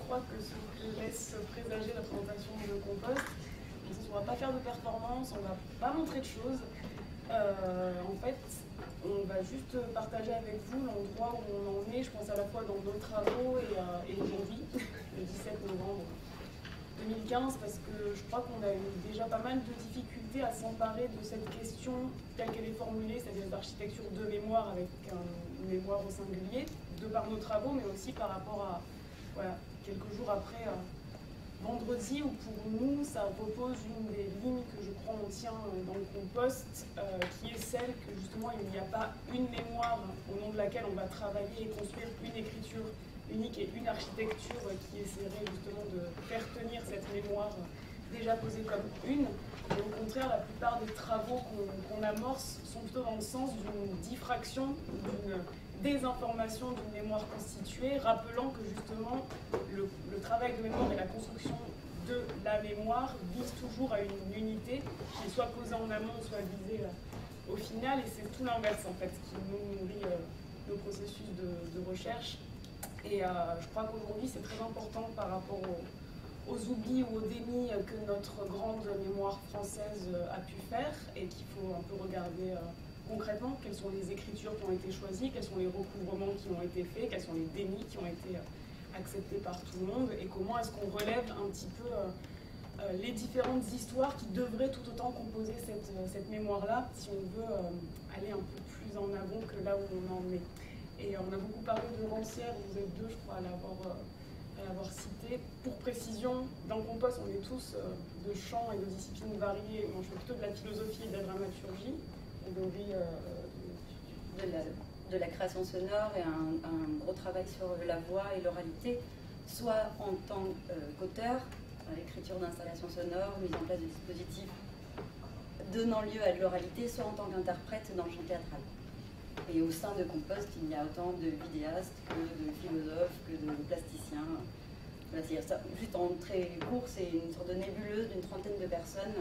crois, que ce que laisse présager la présentation de Compost. On ne va pas faire de performance, on ne va pas montrer de choses. En fait, on va juste partager avec vous l'endroit où on en est, je pense à la fois dans nos travaux et aujourd'hui, le 17 novembre 2015, parce que je crois qu'on a eu déjà pas mal de difficultés à s'emparer de cette question telle qu'elle est formulée, c'est-à-dire d'architecture de mémoire avec une mémoire au singulier, de par nos travaux, mais aussi par rapport à, voilà, quelques jours après, vendredi, où pour nous, ça repose une des lignes que je crois on tient dans le Compost, qui est celle que justement il n'y a pas une mémoire au nom de laquelle on va travailler et construire une écriture unique et une architecture qui essaierait justement de faire tenir cette mémoire déjà posée comme une. Et au contraire, la plupart des travaux qu'on amorce sont plutôt dans le sens d'une diffraction, d'une désinformation d'une mémoire constituée, rappelant que justement le travail de mémoire et la construction de la mémoire visent toujours à une unité qui soit posée en amont, soit visée au final, et c'est tout l'inverse en fait qui nous nourrit nos processus de recherche. Et je crois qu'aujourd'hui c'est très important par rapport aux oublis ou aux dénis que notre grande mémoire française a pu faire, et qu'il faut un peu regarder concrètement quelles sont les écritures qui ont été choisies, quels sont les recouvrements qui ont été faits, quels sont les dénis qui ont été acceptés par tout le monde, et comment est-ce qu'on relève un petit peu les différentes histoires qui devraient tout autant composer cette mémoire-là, si on veut aller un peu plus en avant que là où on en est. Et on a beaucoup parlé de Rancière, vous êtes deux, je crois, à l'avoir cité. Pour précision, dans le Compost, on est tous de champs et de disciplines variées. Moi, je fais plutôt de la philosophie et de la dramaturgie. De la création sonore et un gros travail sur la voix et l'oralité, soit en tant qu'auteur, l'écriture d'installations sonores, mise en place de dispositifs donnant lieu à de l'oralité, soit en tant qu'interprète dans le chant théâtral. Et au sein de Compost, il y a autant de vidéastes que de philosophes, que de plasticiens. Voilà, c'est-à-dire ça, juste en très court, c'est une sorte de nébuleuse d'une trentaine de personnes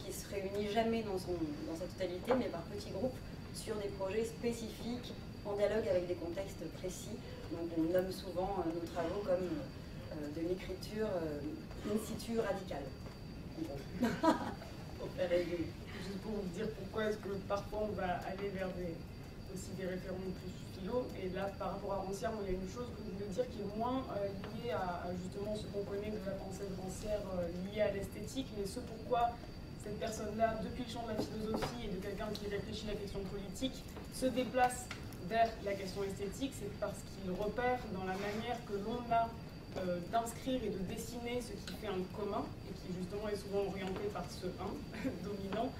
qui se réunissent jamais dans sa totalité, mais par petits groupes, sur des projets spécifiques, en dialogue avec des contextes précis. Donc on nomme souvent nos travaux comme de l'écriture in situ radicale. Juste pour vous dire pourquoi est-ce que parfois on va aller vers aussi des référents plus philo, et là par rapport à Rancière, il y a une chose que je voulais dire qui est moins liée à justement ce qu'on connaît de la pensée de Rancière, liée à l'esthétique, mais ce pourquoi cette personne-là, depuis le champ de la philosophie et de quelqu'un qui réfléchit la question politique, se déplace vers la question esthétique, c'est parce qu'il repère dans la manière que l'on a d'inscrire et de dessiner ce qui fait un commun, et qui justement est souvent orienté par ce 1 dominant.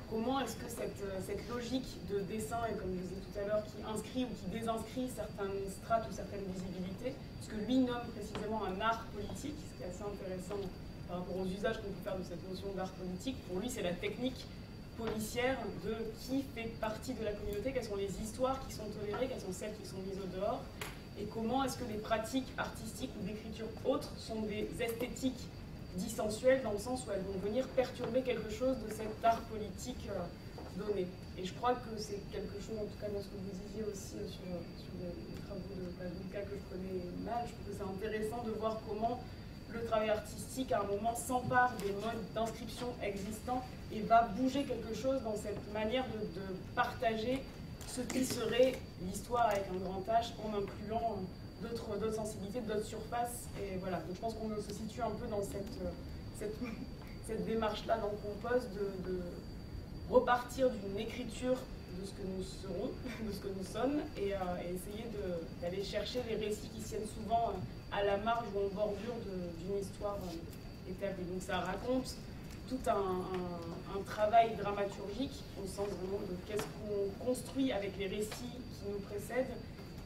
Comment est-ce que cette logique de dessin, et comme je disais tout à l'heure, qui inscrit ou qui désinscrit certaines strates ou certaines visibilités, ce que lui nomme précisément un art politique, ce qui est assez intéressant par rapport aux usages qu'on peut faire de cette notion d'art politique, pour lui c'est la technique policière de qui fait partie de la communauté, quelles sont les histoires qui sont tolérées, quelles sont celles qui sont mises au dehors, et comment est-ce que les pratiques artistiques ou d'écriture autres sont des esthétiques dissensuelles, dans le sens où elles vont venir perturber quelque chose de cet art politique donné. Et je crois que c'est quelque chose, en tout cas dans ce que vous disiez aussi sur les travaux de Pavlika que je connais mal, je trouve que c'est intéressant de voir comment le travail artistique à un moment s'empare des modes d'inscription existants et va bouger quelque chose dans cette manière de partager ce qui serait l'histoire avec un grand H, en incluant d'autres sensibilités, d'autres surfaces. Et voilà, donc je pense qu'on se situe un peu dans cette démarche-là dans le Compost, de repartir d'une écriture de ce que nous serons, de ce que nous sommes, et essayer d'aller chercher les récits qui tiennent souvent à la marge ou en bordure d'une histoire établie. Donc ça raconte tout un travail dramaturgique, au sens vraiment de qu'est-ce qu'on construit avec les récits qui nous précèdent,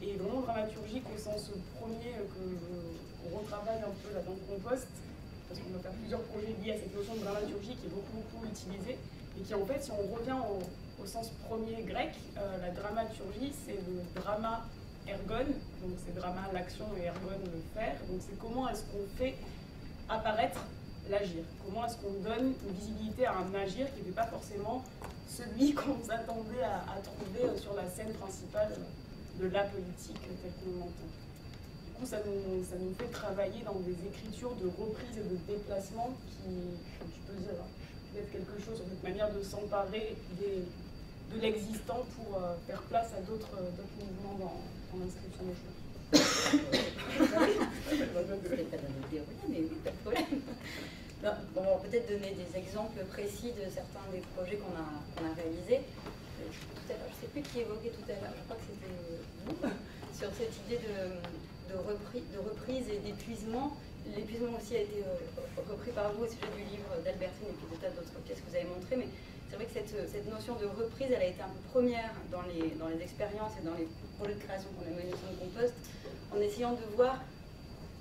et vraiment dramaturgique au sens premier qu'on retravaille un peu là dans le Compost, parce qu'on va faire plusieurs projets liés à cette notion de dramaturgie qui est beaucoup utilisée, et qui en fait, si on revient au sens premier grec, la dramaturgie c'est le drama ergon, donc c'est drama l'action et ergon le faire, donc c'est comment est-ce qu'on fait apparaître l'agir, comment est-ce qu'on donne une visibilité à un agir qui n'était pas forcément celui qu'on s'attendait à trouver sur la scène principale de la politique telle qu'on l'entend. coup, ça nous fait travailler dans des écritures de reprise et de déplacement qui, je peux dire, peut être quelque chose, cette manière de s'emparer de l'existant pour faire place à d'autres mouvements dans l'inscription des choses. Je ne vais pas donner de déroulé, mais oui, pas de problème. Bon, on va peut-être donner des exemples précis de certains des projets qu'on a réalisés. Tout à l'heure, je ne sais plus qui évoquait tout à l'heure, je crois que c'était vous, sur cette idée de reprise et d'épuisement. L'épuisement aussi a été repris par vous au sujet du livre d'Albertine et puis de tas d'autres pièces que vous avez montrées, mais c'est vrai que cette notion de reprise, elle a été un peu première dans les expériences et dans les projets de création qu'on a menés au sein de Compost, en essayant de voir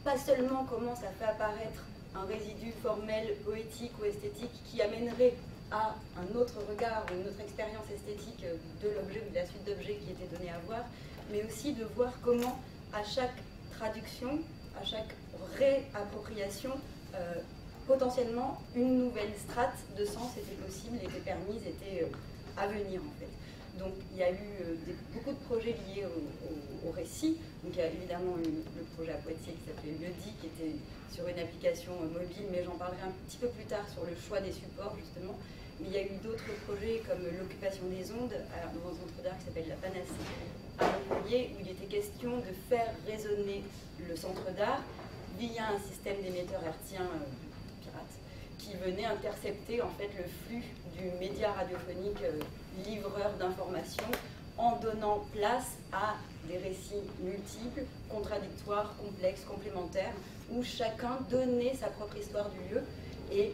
pas seulement comment ça fait apparaître un résidu formel, poétique ou esthétique qui amènerait à un autre regard ou une autre expérience esthétique de l'objet ou de la suite d'objets qui était donnée à voir, mais aussi de voir comment à chaque traduction, à chaque réappropriation, potentiellement une nouvelle strate de sens était possible, était permise, était à venir en fait. Donc il y a eu beaucoup de projets liés au récit. Donc il y a évidemment eu le projet à Poitiers qui s'appelait Leudi, qui était sur une application mobile, mais j'en parlerai un petit peu plus tard sur le choix des supports justement. Mais il y a eu d'autres projets comme l'occupation des ondes dans un centre d'art qui s'appelle La Panacée à Montpellier, où il était question de faire résonner le centre d'art via un système d'émetteurs hertziens pirates qui venait intercepter en fait le flux du média radiophonique livreur d'informations en donnant place à des récits multiples, contradictoires, complexes, complémentaires, où chacun donnait sa propre histoire du lieu et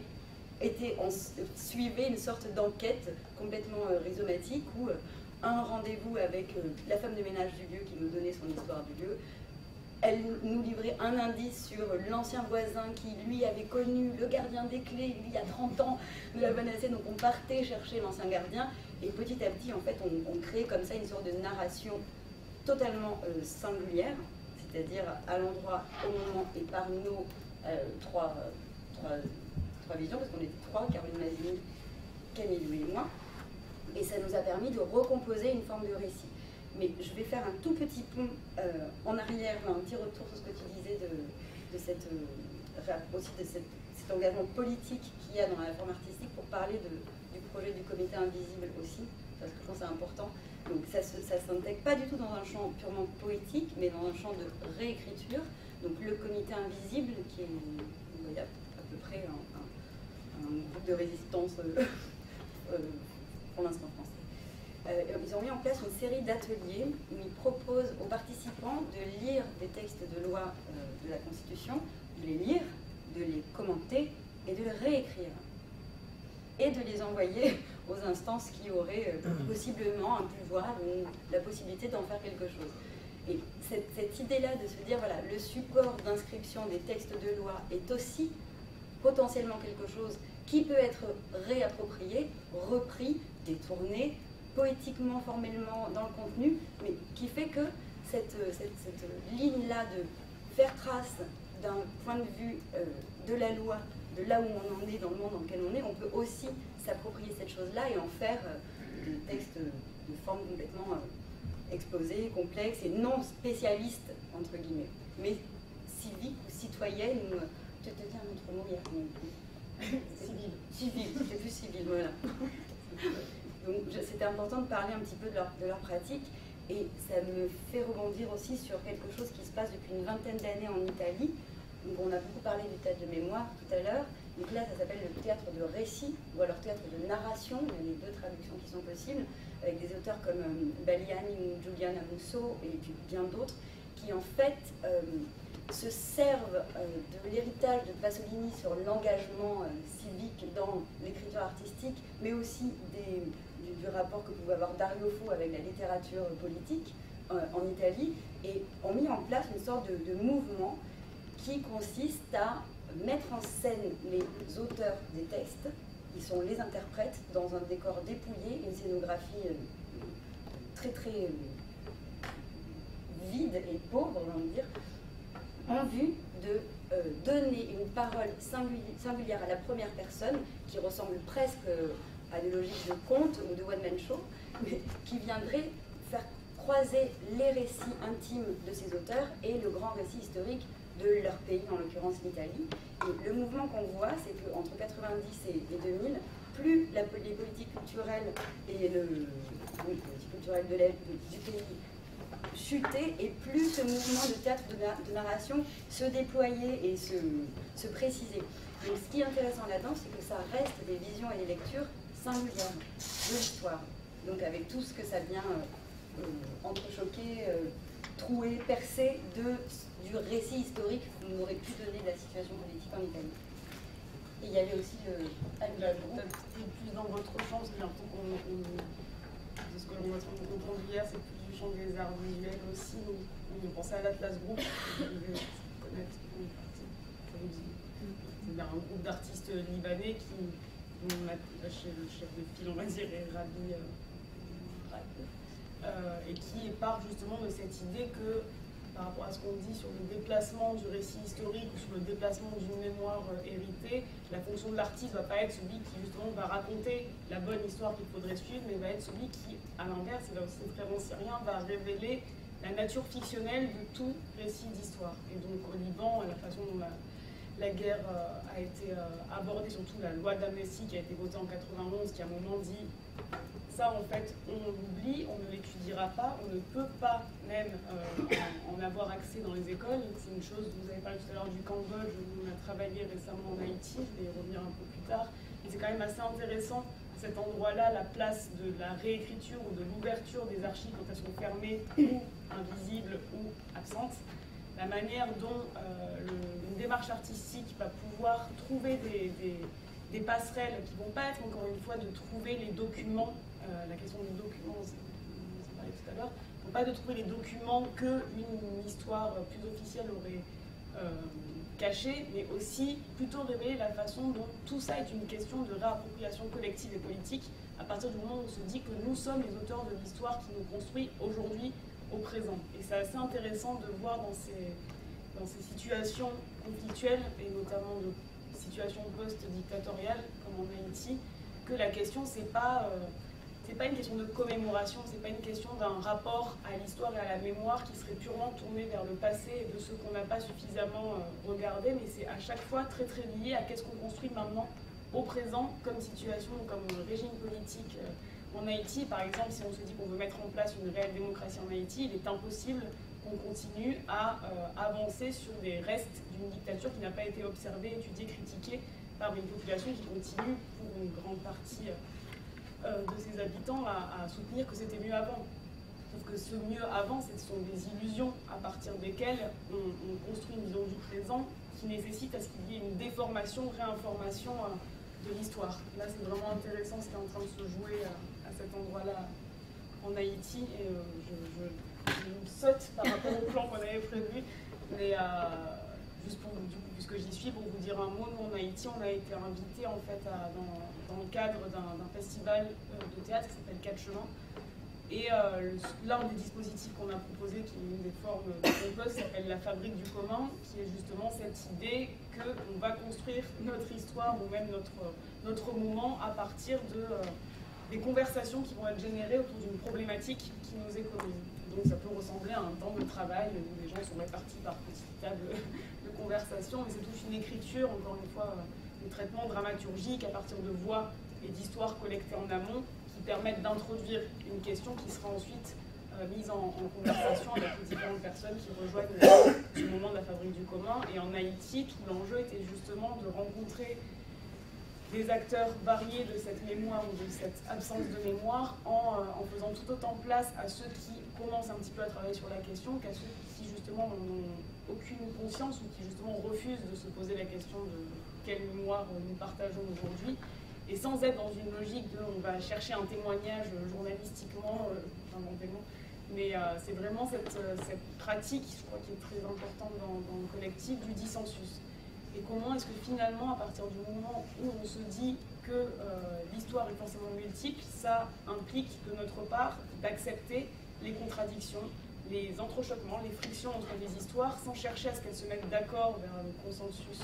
on suivait une sorte d'enquête complètement rhizomatique où un rendez-vous avec la femme de ménage du lieu qui nous donnait son histoire du lieu. Elle nous livrait un indice sur l'ancien voisin qui, lui, avait connu le gardien des clés il y a 30 ans de la Panacée. Donc on partait chercher l'ancien gardien et petit à petit, en fait, on créait comme ça une sorte de narration totalement singulière, c'est-à-dire à l'endroit, au moment et par nos trois visions, parce qu'on était trois, Caroline Mazini, Camille Louis et moi. Et ça nous a permis de recomposer une forme de récit. Mais je vais faire un tout petit pont en arrière, un petit retour sur ce que tu disais cet engagement politique qu'il y a dans la forme artistique pour parler du projet du comité invisible aussi, parce que je pense que c'est important. Donc ça ne s'intègre pas du tout dans un champ purement poétique, mais dans un champ de réécriture. Donc le comité invisible, qui est à peu près un groupe de résistance pour l'instant français. Ils ont mis en place une série d'ateliers où ils proposent aux participants de lire des textes de loi de la Constitution, de les lire, de les commenter et de les réécrire. Et de les envoyer aux instances qui auraient possiblement un pouvoir ou la possibilité d'en faire quelque chose. Et cette idée-là de se dire, voilà, le support d'inscription des textes de loi est aussi potentiellement quelque chose qui peut être réapproprié, repris, détourné, poétiquement, formellement dans le contenu, mais qui fait que cette ligne-là de faire trace d'un point de vue de la loi, de là où on en est, dans le monde dans lequel on est, on peut aussi s'approprier cette chose-là et en faire des textes de forme complètement exposée, complexe et non spécialiste, entre guillemets, mais civique ou citoyenne, ou tu te dis un autre mot hier. Civil, c'est plus civil, voilà. Donc c'était important de parler un petit peu de leur pratique et ça me fait rebondir aussi sur quelque chose qui se passe depuis une vingtaine d'années en Italie. Donc on a beaucoup parlé du théâtre de mémoire tout à l'heure. Donc là ça s'appelle le théâtre de récit ou alors théâtre de narration. Il y a les deux traductions qui sont possibles avec des auteurs comme Baliani ou Giuliana Musso et puis bien d'autres qui en fait se servent de l'héritage de Pasolini sur l'engagement civique dans l'écriture artistique, mais aussi du rapport que pouvait avoir Dario Fo avec la littérature politique en Italie, et ont mis en place une sorte de mouvement qui consiste à mettre en scène les auteurs des textes, qui sont les interprètes, dans un décor dépouillé, une scénographie très très vide et pauvre, on va dire, en vue de donner une parole singulière à la première personne, qui ressemble presque à des logiques de conte ou de one-man show, mais qui viendrait faire croiser les récits intimes de ces auteurs et le grand récit historique de leur pays, en l'occurrence l'Italie. Et le mouvement qu'on voit, c'est qu'entre 90 et 2000, plus les politiques culturelles et les politiques culturelles du pays chutaient, et plus ce mouvement de théâtre de narration se déployait et se précisait. Donc ce qui est intéressant là-dedans, c'est que ça reste des visions et des lectures singulières de l'histoire. Donc avec tout ce que ça vient entrechoquer, trouer, percer du récit historique qu'on aurait pu donner de la situation politique en Italie. Et il y avait aussi le plus dans votre champ, c'est l'impression de ce que l'on a entendu hier, c'est plus du champ des arts visuels aussi. Donc, on pensait à l'Atlas Group, c'est un groupe d'artistes libanais qui, le chef de file, on va dire, est Rabi, et qui part justement de cette idée que, par rapport à ce qu'on dit sur le déplacement du récit historique ou sur le déplacement d'une mémoire héritée, la fonction de l'artiste ne va pas être celui qui justement va raconter la bonne histoire qu'il faudrait suivre, mais va être celui qui, à l'inverse, et là aussi c'est très rancérien, va révéler la nature fictionnelle de tout récit d'histoire. Et donc au Liban, la façon dont la guerre a été abordée, surtout la loi d'amnistie qui a été votée en 91, qui à un moment dit ça en fait on l'oublie, on ne l'étudiera pas, on ne peut pas même en avoir accès dans les écoles. C'est une chose, vous avez parlé tout à l'heure du Cambodge, où on a travaillé récemment en Haïti, je vais y revenir un peu plus tard, et c'est quand même assez intéressant cet endroit-là, la place de la réécriture ou de l'ouverture des archives quand elles sont fermées ou invisibles ou absentes, la manière dont une démarche artistique va pouvoir trouver des passerelles qui ne vont pas être, encore une fois, de trouver les documents, la question des documents, on s'en parlait tout à l'heure, ne vont pas de trouver les documents qu'une histoire plus officielle aurait cachés, mais aussi plutôt révéler la façon dont tout ça est une question de réappropriation collective et politique, à partir du moment où on se dit que nous sommes les auteurs de l'histoire qui nous construit aujourd'hui, au présent. Et c'est assez intéressant de voir dans ces situations conflictuelles, et notamment de situations post-dictatoriales, comme en Haïti, que la question, c'est pas une question de commémoration, c'est pas une question d'un rapport à l'histoire et à la mémoire qui serait purement tourné vers le passé et de ce qu'on n'a pas suffisamment regardé, mais c'est à chaque fois très très lié à qu'est-ce qu'on construit maintenant au présent comme situation, comme régime politique. En Haïti, par exemple, si on se dit qu'on veut mettre en place une réelle démocratie en Haïti, il est impossible qu'on continue à avancer sur des restes d'une dictature qui n'a pas été observée, étudiée, critiquée par une population qui continue, pour une grande partie de ses habitants, à soutenir que c'était mieux avant. Sauf que ce mieux avant, ce sont des illusions à partir desquelles on construit une vision du présent qui nécessite à ce qu'il y ait une déformation, réinformation de l'histoire. Là, c'est vraiment intéressant ce qui est en train de se jouer à cet endroit-là en Haïti. Et je saute par rapport au plan qu'on avait prévu, mais juste pour, du coup, puisque j'y suis, pour vous dire un mot, nous en Haïti, on a été invité en fait dans le cadre d'un festival de théâtre qui s'appelle Quatre Chemins. Et l'un des dispositifs qu'on a proposé, qui est une des formes de compost, s'appelle la fabrique du commun, qui est justement cette idée qu'on va construire notre histoire ou même notre moment à partir des conversations qui vont être générées autour d'une problématique qui nous est commune. Donc ça peut ressembler à un temps de travail où les gens sont répartis par petites tables de conversation, mais c'est toute une écriture, encore une fois, des traitements dramaturgiques à partir de voix et d'histoires collectées en amont, qui permettent d'introduire une question qui sera ensuite mise en conversation avec les différentes personnes qui rejoignent ce moment de la fabrique du commun. Et en Haïti, tout l'enjeu était justement de rencontrer des acteurs variés de cette mémoire ou de cette absence de mémoire en faisant tout autant place à ceux qui commencent un petit peu à travailler sur la question qu'à ceux qui justement n'ont aucune conscience ou qui justement refusent de se poser la question de quelle mémoire nous partageons aujourd'hui. Et sans être dans une logique de on va chercher un témoignage journalistiquement, mais c'est vraiment cette pratique, je crois, qui est très importante dans le collectif, du dissensus. Et comment est-ce que finalement, à partir du moment où on se dit que l'histoire est forcément multiple, ça implique de notre part d'accepter les contradictions, les entrechoquements, les frictions entre les histoires, sans chercher à ce qu'elles se mettent d'accord vers le consensus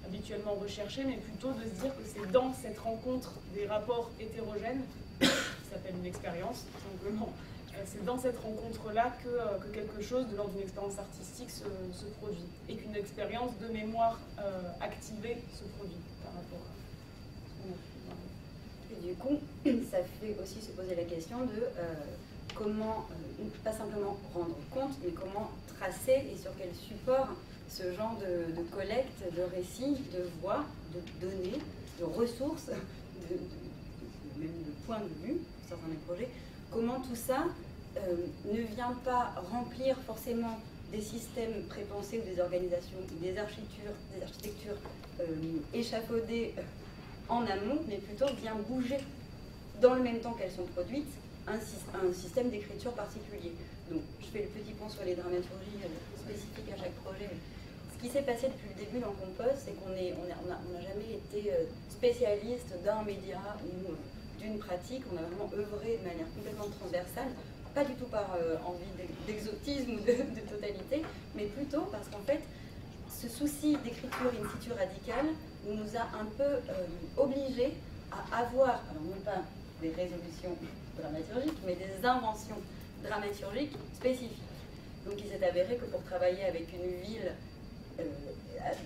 habituellement recherché, mais plutôt de se dire que c'est dans cette rencontre des rapports hétérogènes, qui s'appelle une expérience, tout simplement, c'est dans cette rencontre-là que quelque chose de l'ordre d'une expérience artistique se produit et qu'une expérience de mémoire activée se produit par rapport à ce qu'on a pu voir. Et du coup, ça fait aussi se poser la question de comment, pas simplement rendre compte, mais comment tracer et sur quel support ce genre de collecte, de récits, de voix, de données, de ressources, même de points de vue, certains des projets, comment tout ça ne vient pas remplir forcément des systèmes prépensés ou des organisations, des architectures échafaudées en amont, mais plutôt vient bouger dans le même temps qu'elles sont produites un système d'écriture particulier. Donc je fais le petit pont sur les dramaturgies spécifiques à chaque projet. Ce qui s'est passé depuis le début dans Compost, c'est qu'on n'a jamais été spécialiste d'un média ou d'une pratique. On a vraiment œuvré de manière complètement transversale, pas du tout par envie d'exotisme ou de totalité, mais plutôt parce qu'en fait, ce souci d'écriture in situ radicale nous a un peu obligés à avoir, alors non pas des résolutions dramaturgiques, mais des inventions dramaturgiques spécifiques. Donc il s'est avéré que pour travailler avec une ville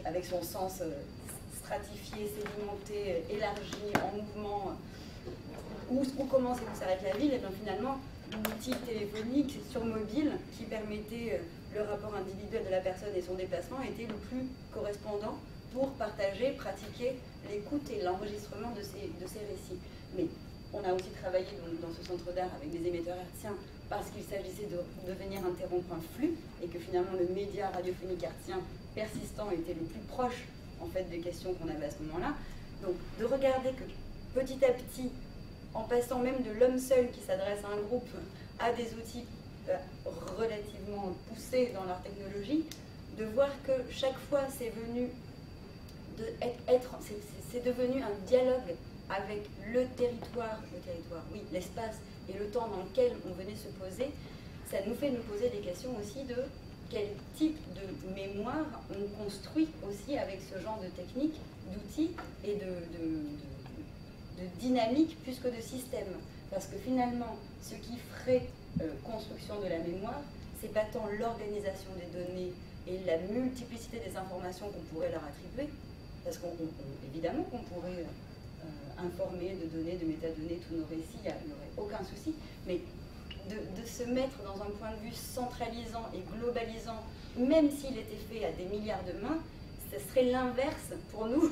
avec son sens stratifié, sédimenté, élargi, en mouvement, où commence et où s'arrête la ville, et bien finalement, l'outil téléphonique sur mobile qui permettait le rapport individuel de la personne et son déplacement était le plus correspondant pour partager, pratiquer l'écoute et l'enregistrement de ces récits. Mais on a aussi travaillé dans ce centre d'art avec des émetteurs hertziens parce qu'il s'agissait de venir interrompre un flux et que finalement le média radiophonique hertzien persistant était le plus proche en fait des questions qu'on avait à ce moment-là. Donc de regarder que petit à petit, en passant même de l'homme seul qui s'adresse à un groupe à des outils relativement poussés dans leur technologie, de voir que chaque fois c'est venu c'est devenu un dialogue avec le territoire, oui, l'espace et le temps dans lequel on venait se poser, ça nous fait nous poser des questions aussi de quel type de mémoire on construit aussi avec ce genre de techniques, d'outils et de dynamique plus que de système. Parce que finalement, ce qui ferait construction de la mémoire, c'est pas tant l'organisation des données et la multiplicité des informations qu'on pourrait leur attribuer, parce qu'évidemment qu'on pourrait informer de données, de métadonnées, tous nos récits, il n'y aurait aucun souci, mais de se mettre dans un point de vue centralisant et globalisant, même s'il était fait à des milliards de mains, ce serait l'inverse pour nous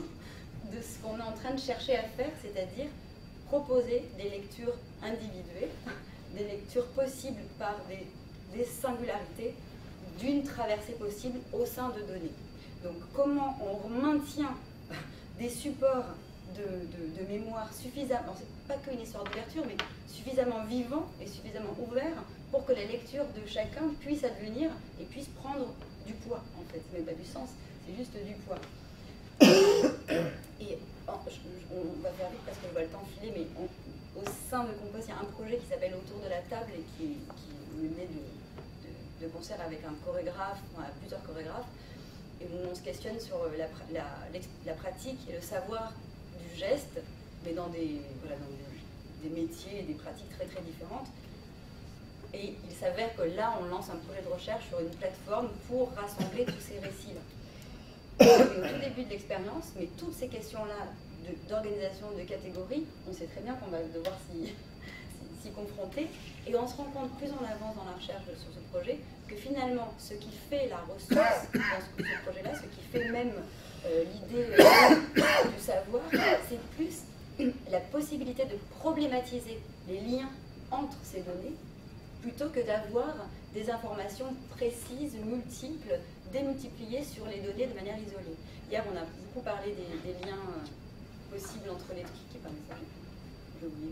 de ce qu'on est en train de chercher à faire, c'est-à-dire proposer des lectures individuées, des lectures possibles par des singularités, d'une traversée possible au sein de données. Donc comment on maintient des supports de mémoire suffisamment, c'est pas qu'une histoire d'ouverture, mais suffisamment vivant et suffisamment ouvert pour que la lecture de chacun puisse advenir et puisse prendre du poids, en fait. C'est même pas du sens, c'est juste du poids. Et on va faire vite parce que je vois le temps filer, mais au sein de Compost, il y a un projet qui s'appelle Autour de la table et qui est mené de concert avec un chorégraphe, plusieurs chorégraphes, et où on se questionne sur la pratique et le savoir du geste, mais dans des métiers et des pratiques très très différentes. Et il s'avère que là, on lance un projet de recherche sur une plateforme pour rassembler tous ces récits-là. Au tout début de l'expérience, mais toutes ces questions-là d'organisation, de catégories, on sait très bien qu'on va devoir s'y confronter, et on se rend compte plus en avance dans la recherche sur ce projet que finalement, ce qui fait la ressource dans ce projet-là, ce qui fait même l'idée du savoir, c'est plus la possibilité de problématiser les liens entre ces données, plutôt que d'avoir des informations précises, multiples, démultipliées sur les données de manière isolée. Hier, on a beaucoup parlé des liens possibles entre les... Qui est pas messager ? J'ai oublié.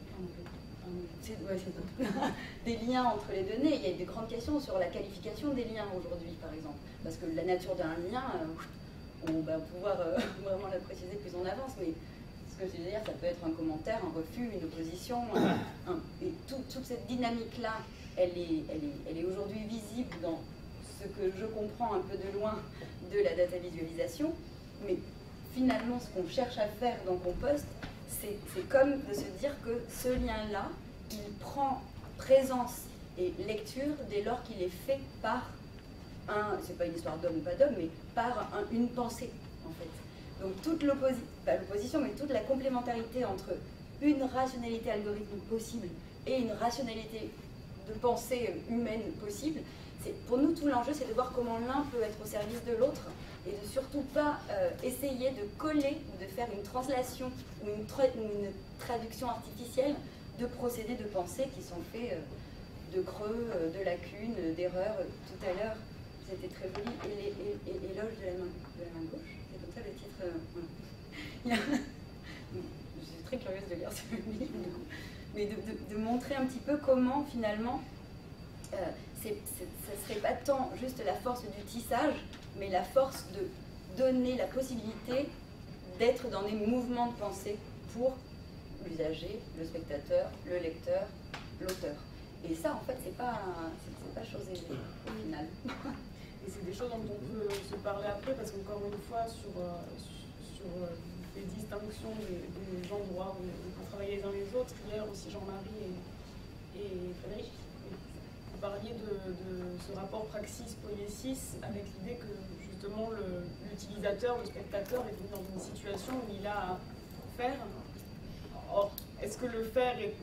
Des liens entre les données. Il y a des grandes questions sur la qualification des liens aujourd'hui, par exemple. Parce que la nature d'un lien, on va pouvoir vraiment la préciser plus en avance, mais ce que je veux dire, ça peut être un commentaire, un refus, une opposition. Et toute cette dynamique-là, elle est aujourd'hui visible dans ce que je comprends un peu de loin de la data visualisation. Mais finalement, ce qu'on cherche à faire dans Compost, c'est comme de se dire que ce lien-là, il prend présence Et lecture dès lors qu'il est fait par c'est pas une histoire d'homme ou pas d'homme, mais par une pensée, en fait. Donc toute l'opposition, mais toute la complémentarité entre une rationalité algorithmique possible et une rationalité de pensée humaine possible, pour nous, tout l'enjeu, c'est de voir comment l'un peut être au service de l'autre et de surtout pas essayer de coller ou de faire une translation ou une traduction artificielle de procédés de pensée qui sont faits de creux, de lacunes, d'erreurs. Tout à l'heure, c'était très joli, éloge de la main gauche, c'est comme ça le titre. Voilà. Je suis très curieuse de lire ce livre, du coup. Mais de montrer un petit peu comment, finalement, ça ne serait pas tant juste la force du tissage, mais la force de donner la possibilité d'être dans des mouvements de pensée pour l'usager, le spectateur, le lecteur, l'auteur. Et ça, en fait, c'est pas chose aisée, au final. Et c'est des choses dont on peut se parler après, parce qu'encore une fois, sur les distinctions des endroits où on peut travailler les uns les autres, hier aussi Jean-Marie et Frédéric, vous parliez de ce rapport praxis-poiesis avec l'idée que justement l'utilisateur, le spectateur est dans une situation où il a à faire. Or, est-ce que le faire est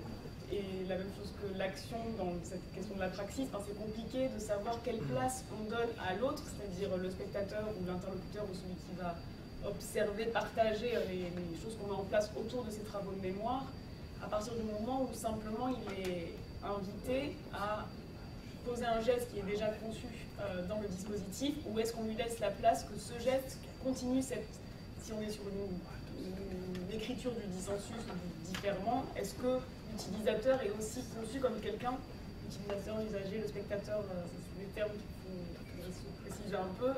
la même chose que l'action dans cette question de la praxis? Enfin, c'est compliqué de savoir quelle place on donne à l'autre, c'est-à-dire le spectateur ou l'interlocuteur ou celui qui va observer, partager les choses qu'on met en place autour de ces travaux de mémoire, à partir du moment où simplement il est invité à poser un geste qui est déjà conçu dans le dispositif, ou est-ce qu'on lui laisse la place que ce geste continue si on est sur une écriture du dissensus ou du différement, est-ce que l'utilisateur est aussi conçu comme quelqu'un, l'utilisateur, l'usager, le spectateur, c'est des termes qu'il faut se préciser un peu,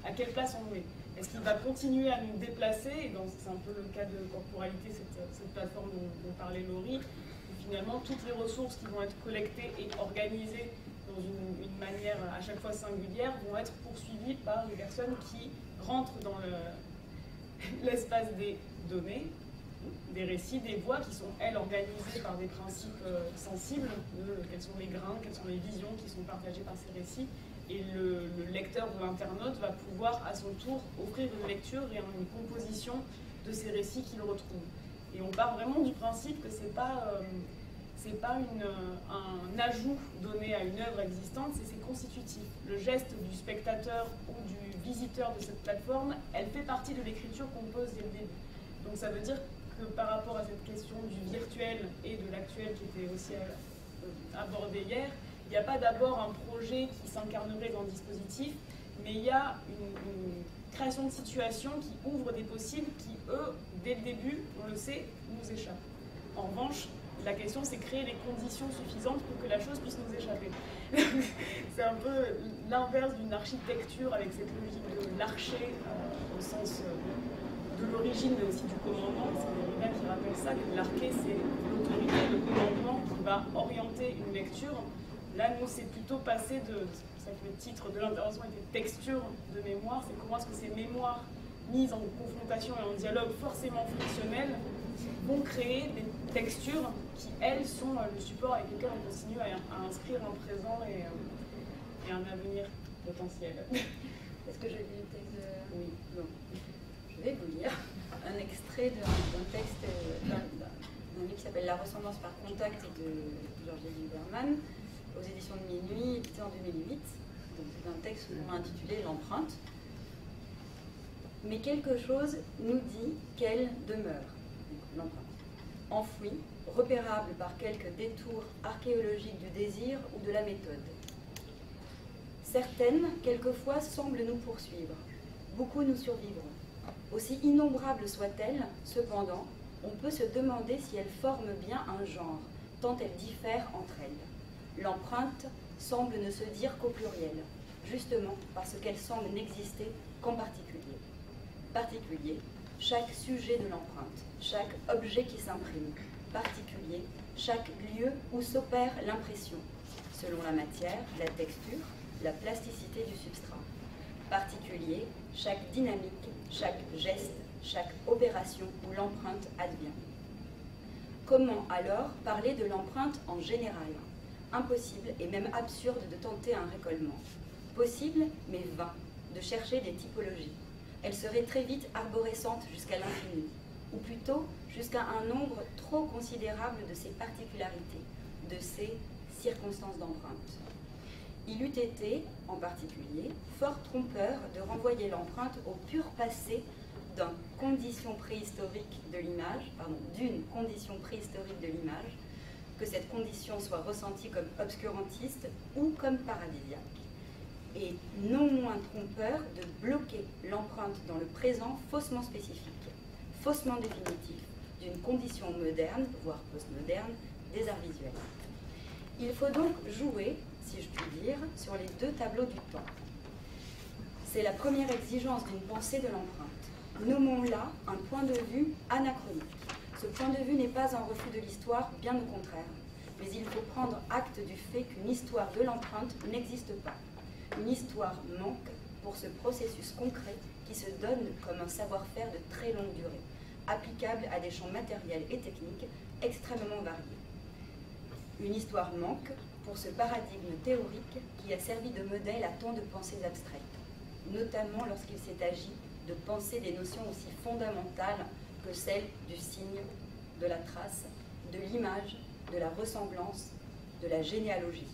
à quelle place on met? Est-ce qu'il va continuer à nous déplacer? Et c'est un peu le cas de corporalité, cette plateforme dont parlait Laurie, où finalement toutes les ressources qui vont être collectées et organisées dans une manière à chaque fois singulière vont être poursuivies par les personnes qui rentrent dans l'espace des données, des récits, des voix qui sont, elles, organisées par des principes sensibles, quels sont les grains, quelles sont les visions qui sont partagées par ces récits, et le lecteur ou l'internaute va pouvoir à son tour offrir une lecture et une composition de ces récits qu'il retrouve. Et on part vraiment du principe que c'est pas un ajout donné à une œuvre existante, c'est constitutif. Le geste du spectateur ou du visiteur de cette plateforme, elle fait partie de l'écriture qu'on pose dès le début. Donc ça veut dire que par rapport à cette question du virtuel et de l'actuel qui était aussi abordée hier, il n'y a pas d'abord un projet qui s'incarnerait dans le dispositif, mais il y a une création de situations qui ouvrent des possibles qui, eux, dès le début, on le sait, nous échappent. En revanche, la question, c'est créer les conditions suffisantes pour que la chose puisse nous échapper. C'est un peu l'inverse d'une architecture avec cette logique de l'archer au sens de l'origine, mais aussi du commandement. C'est Derrida qui rappelle ça, que l'arché, c'est l'autorité, le commandement qui va orienter une lecture. Là, nous, c'est plutôt passé de... C'est pour ça que le titre de l'intervention était texture de mémoire. C'est comment est-ce que ces mémoires mises en confrontation et en dialogue forcément frictionnel vont créer des textures qui, elles, sont le support avec lequel on continue à inscrire un présent et un avenir potentiel. Est-ce que je lis le texte de... Oui, bon. Je vais vous lire un extrait d'un texte d'un livre qui s'appelle La ressemblance par contact de Georges Lieberman, aux éditions de Minuit, édité en 2008. Donc c'est un texte qu'on a intitulé L'empreinte. Mais quelque chose nous dit qu'elle demeure, l'empreinte, enfouie, repérable par quelques détours archéologiques du désir ou de la méthode. Certaines, quelquefois, semblent nous poursuivre. Beaucoup nous survivront. Aussi innombrables soient-elles, cependant, on peut se demander si elles forment bien un genre, tant elles diffèrent entre elles. L'empreinte semble ne se dire qu'au pluriel, justement parce qu'elle semble n'exister qu'en particulier. Particulier, chaque sujet de l'empreinte, chaque objet qui s'imprime. Particulier, chaque lieu où s'opère l'impression, selon la matière, la texture, la plasticité du substrat. Particulier, chaque dynamique, chaque geste, chaque opération où l'empreinte advient. Comment alors parler de l'empreinte en général? impossible et même absurde de tenter un récollement. Possible, mais vain, de chercher des typologies. Elle serait très vite arborescente jusqu'à l'infini, ou plutôt jusqu'à un nombre trop considérable de ses particularités, de ses circonstances d'empreinte. Il eût été, en particulier, fort trompeur de renvoyer l'empreinte au pur passé d'une condition préhistorique de l'image, que cette condition soit ressentie comme obscurantiste ou comme paradisiaque. Et non moins trompeur de bloquer l'empreinte dans le présent faussement spécifique, faussement définitif, d'une condition moderne, voire postmoderne, des arts visuels. Il faut donc jouer, si je puis dire, sur les deux tableaux du temps. C'est la première exigence d'une pensée de l'empreinte. Nommons-la un point de vue anachronique. Ce point de vue n'est pas un refus de l'histoire, bien au contraire. Mais il faut prendre acte du fait qu'une histoire de l'empreinte n'existe pas. Une histoire manque pour ce processus concret qui se donne comme un savoir-faire de très longue durée, applicable à des champs matériels et techniques extrêmement variés. Une histoire manque pour ce paradigme théorique qui a servi de modèle à tant de pensées abstraites, notamment lorsqu'il s'est agi de penser des notions aussi fondamentales que celles du signe, de la trace, de l'image, de la ressemblance, de la généalogie.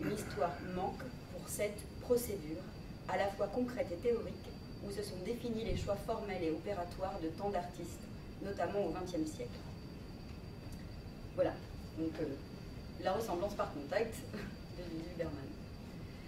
Une histoire manque pour cette procédure, à la fois concrète et théorique, où se sont définis les choix formels et opératoires de tant d'artistes, notamment au XXe siècle. Voilà, donc la ressemblance par contact de Lili Berman.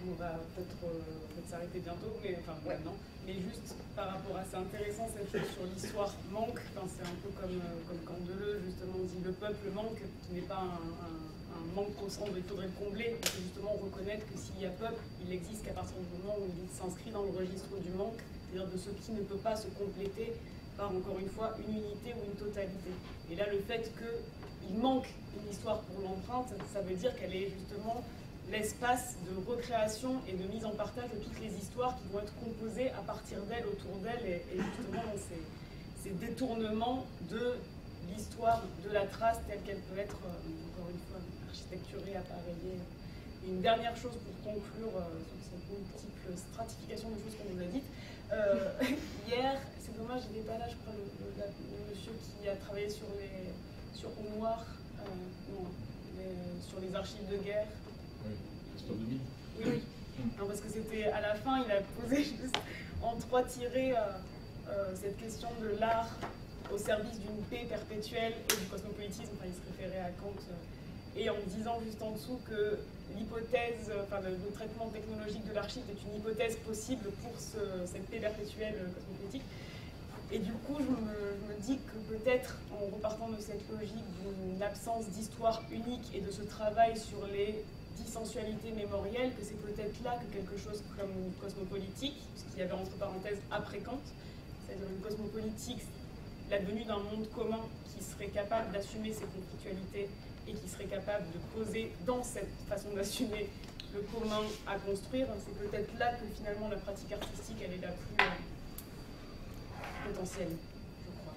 On va peut-être s'arrêter bientôt, mais enfin maintenant. Mais juste par rapport à, c'est intéressant cette chose sur l'histoire manque. Enfin, c'est un peu comme quand Deleuze justement dit le peuple manque, qui n'est pas un manque au sens où il faudrait le combler, mais c'est justement reconnaître que s'il y a peuple, il existe qu'à partir du moment où il s'inscrit dans le registre du manque, c'est-à-dire de ce qui ne peut pas se compléter par encore une fois une unité ou une totalité. Et là, le fait qu'il manque une histoire pour l'empreinte, ça veut dire qu'elle est justement l'espace de recréation et de mise en partage de toutes les histoires qui vont être composées à partir d'elle, autour d'elle, et justement dans ces détournements de l'histoire, de la trace telle qu'elle peut être, encore une fois, architecturée, appareillée. Et une dernière chose pour conclure sur cette multiple stratification de choses qu'on nous a dites. Hier, c'est dommage, il n'est pas là, je crois, le monsieur qui a travaillé sur Au Noir, sur les archives de guerre. Oui, Christophe Demille. Oui. Non, parce que c'était à la fin, il a posé juste en 3 tirés cette question de l'art au service d'une paix perpétuelle et du cosmopolitisme. Enfin, il se référait à Kant, et en disant juste en dessous que l'hypothèse, le traitement technologique de l'archive est une hypothèse possible pour cette paix perpétuelle cosmopolitique. Et du coup, je me dis que peut-être, en repartant de cette logique d'une absence d'histoire unique et de ce travail sur les dissensualités mémorielles, que c'est peut-être là que quelque chose comme une cosmopolitique, ce qu'il y avait entre parenthèses après Kant, c'est-à-dire une cosmopolitique, la venue d'un monde commun qui serait capable d'assumer ses conflictualités et qui serait capable de poser dans cette façon d'assumer le commun à construire, c'est peut-être là que finalement la pratique artistique, elle est la plus potentielle, je crois.